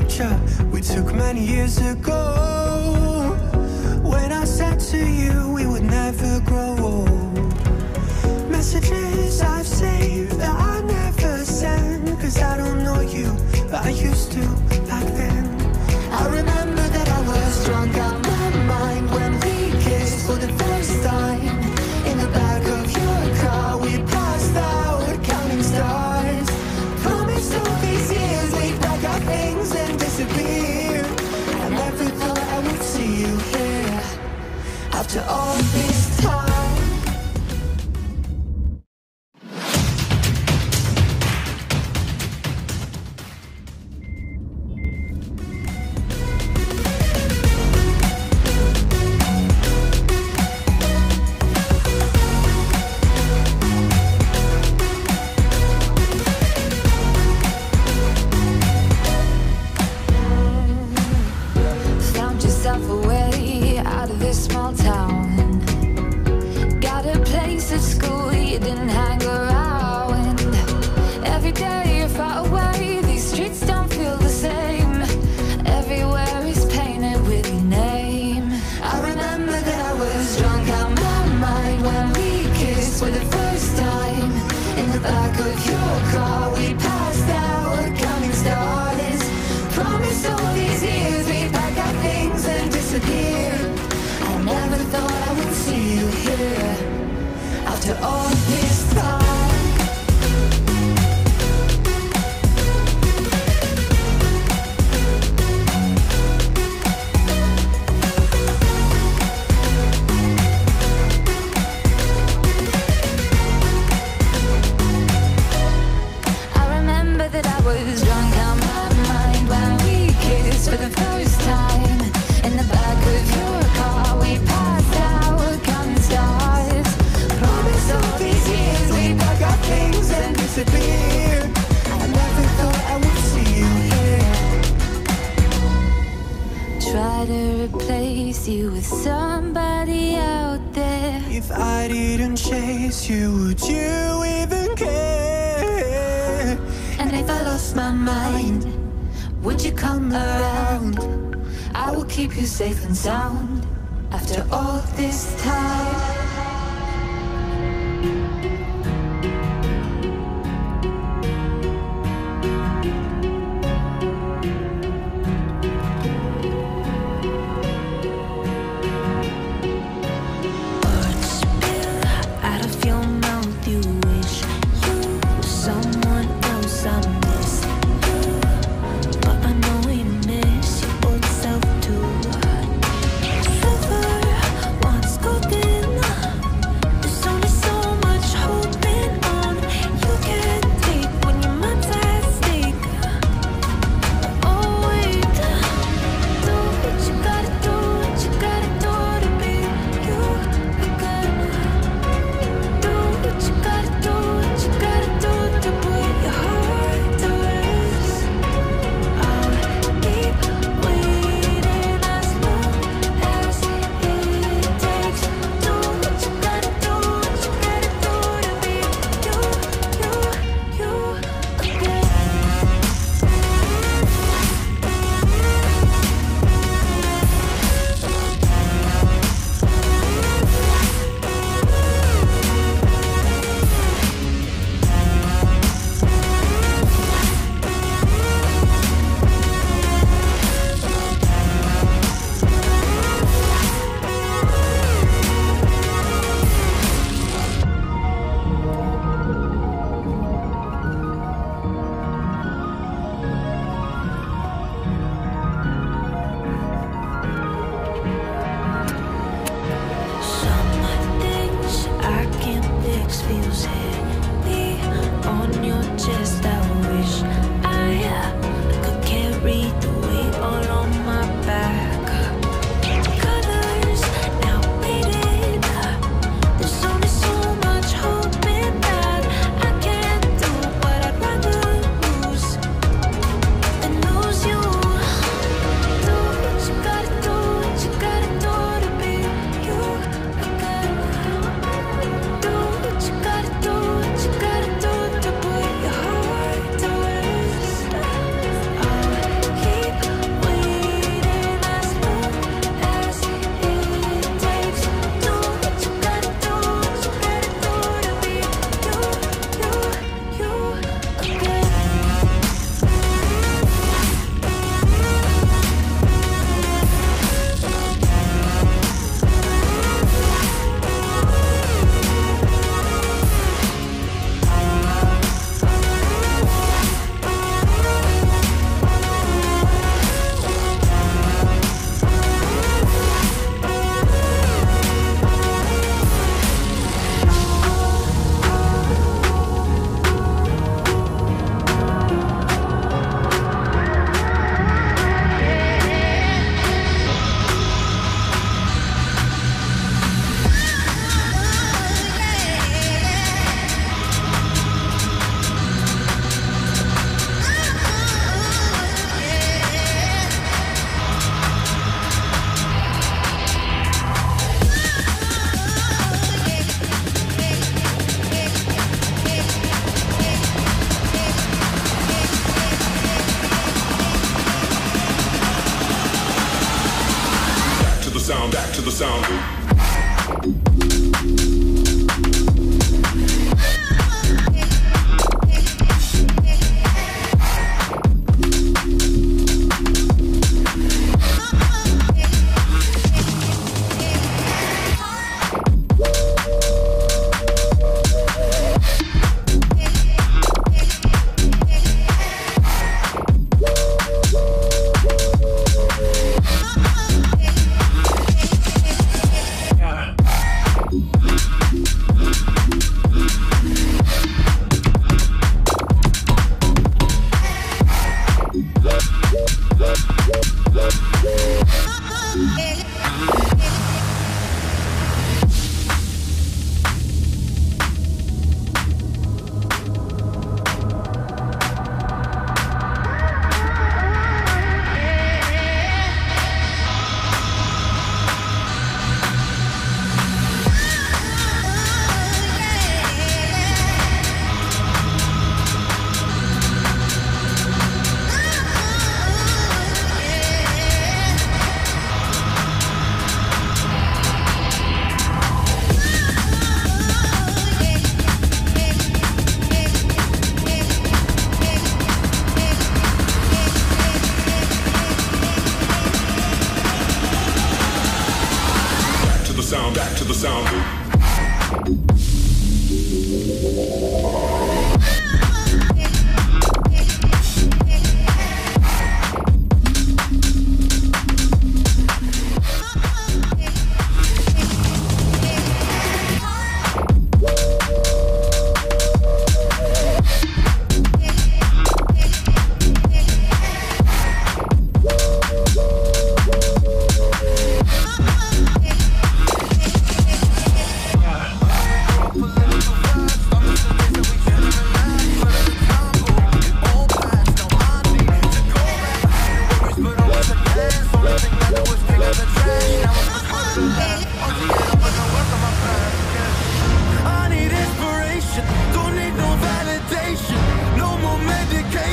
picture we took many years ago, when I said to you we would never grow old. Messages I've saved that I never send, cause I don't know you, but I used to back then. I remember that I was drunk out my mind when we kissed for the first time. In the back of your car we passed out counting stars. Promised all these years we'd pack our things and disappear. I never thought I would see you here after all this time. Safe and sound after all this time. What's good then?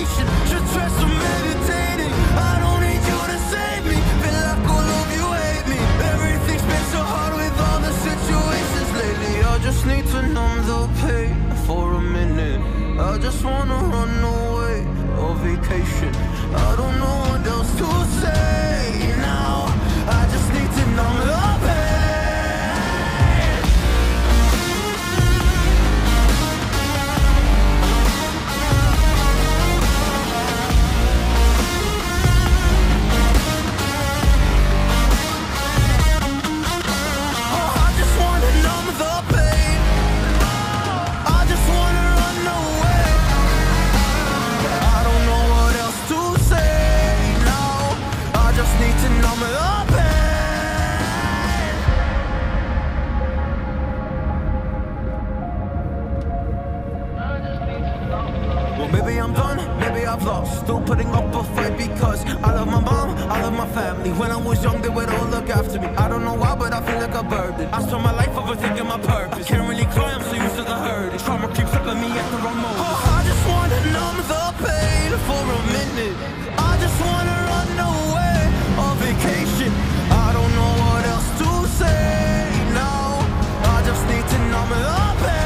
vacation. Should try some meditating. I don't need you to save me. Feel like all of you hate me. Everything's been so hard with all the situations lately. I just need to numb the pain for a minute. I just wanna run away on vacation. I don't know what else to say now. I just need to numb the pain. Still putting up a fight because I love my mom, I love my family. When I was young, they would all look after me. I don't know why, but I feel like a burden. I spent my life overthinking my purpose. Can't really cry, I'm so used to the hurt. Trauma keeps up at me at the wrong moment. Oh, I just wanna numb the pain for a minute. I just wanna run away on vacation. I don't know what else to say now. I just need to numb the pain.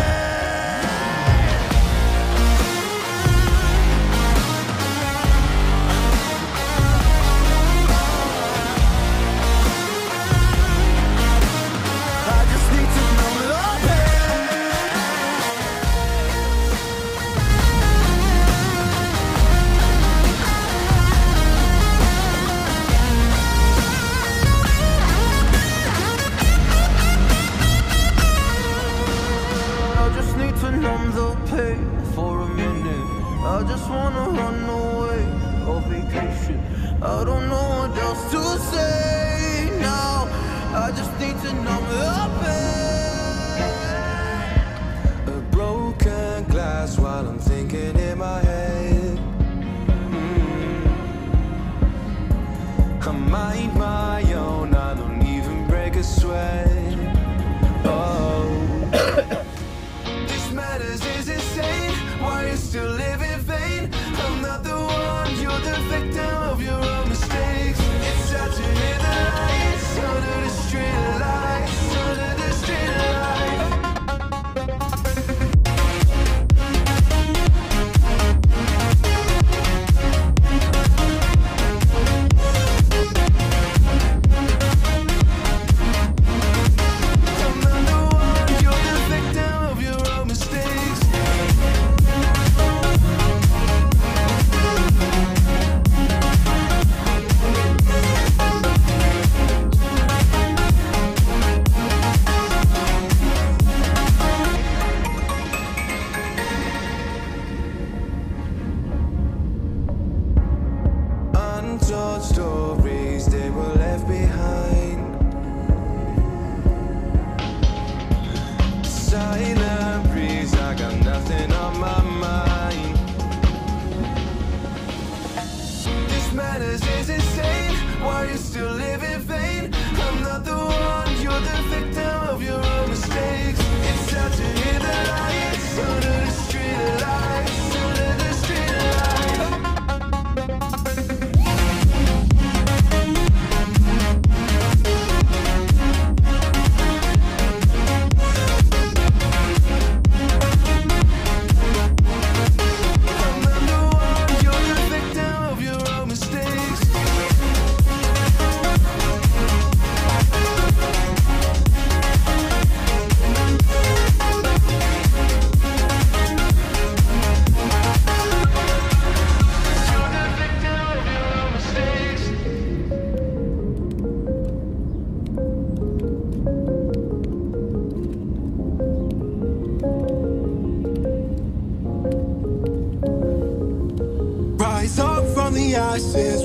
For a minute, I just wanna run away on vacation. I don't know what else to say now. I just need to numb the pain. A broken glass while I'm thinking in my head. I mind my own, I don't even break a sweat. Oh. This matters is insane. Why you still live in vain? I'm not the one, you're the victim of your own mistakes. It's sad to hear the lights under the street lights, under the street lights. Stories they were left behind. Silent breeze, I got nothing on my mind. This matters is insane. Why you still live in vain? I'm not the one, you're the victim of your own mistakes. It's sad to hear the lights under the street lights, under the street lights.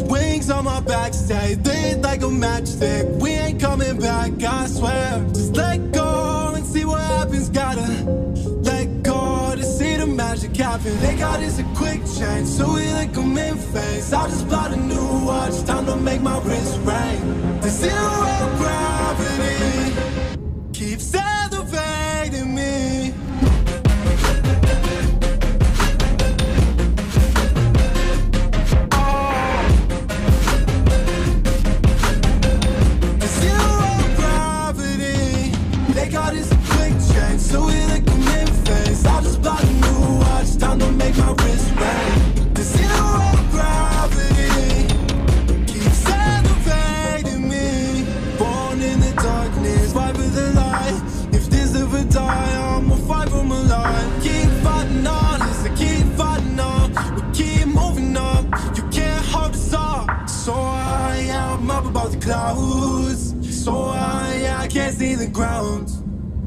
Wings on my back, stay lit like a matchstick. We ain't coming back, I swear. Just let go and see what happens. Gotta let go to see the magic happen. They got is a quick change, so we like them in phase. I'll just buy a new watch, time to make my wrist ring. The zero gravity keeps elevating me. ground.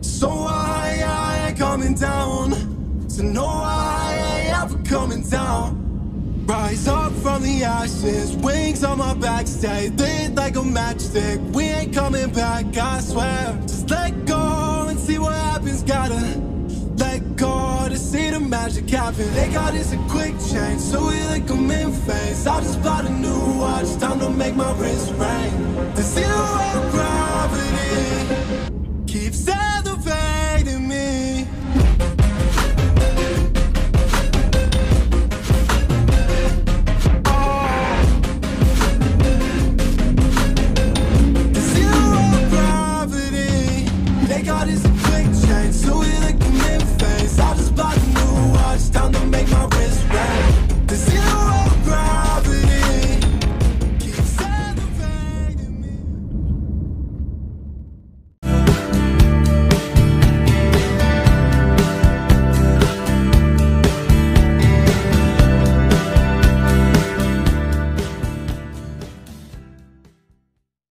So I ain't coming down. So no, I ain't ever coming down. Rise up from the ashes, wings on my back, stay lit like a matchstick. We ain't coming back, I swear. Just let go and see what happens. Gotta let go to see the magic happen. They got this a quick change, so we like them in phase. I just bought a new watch, time to make my wrist ring. The zero gravity keeps the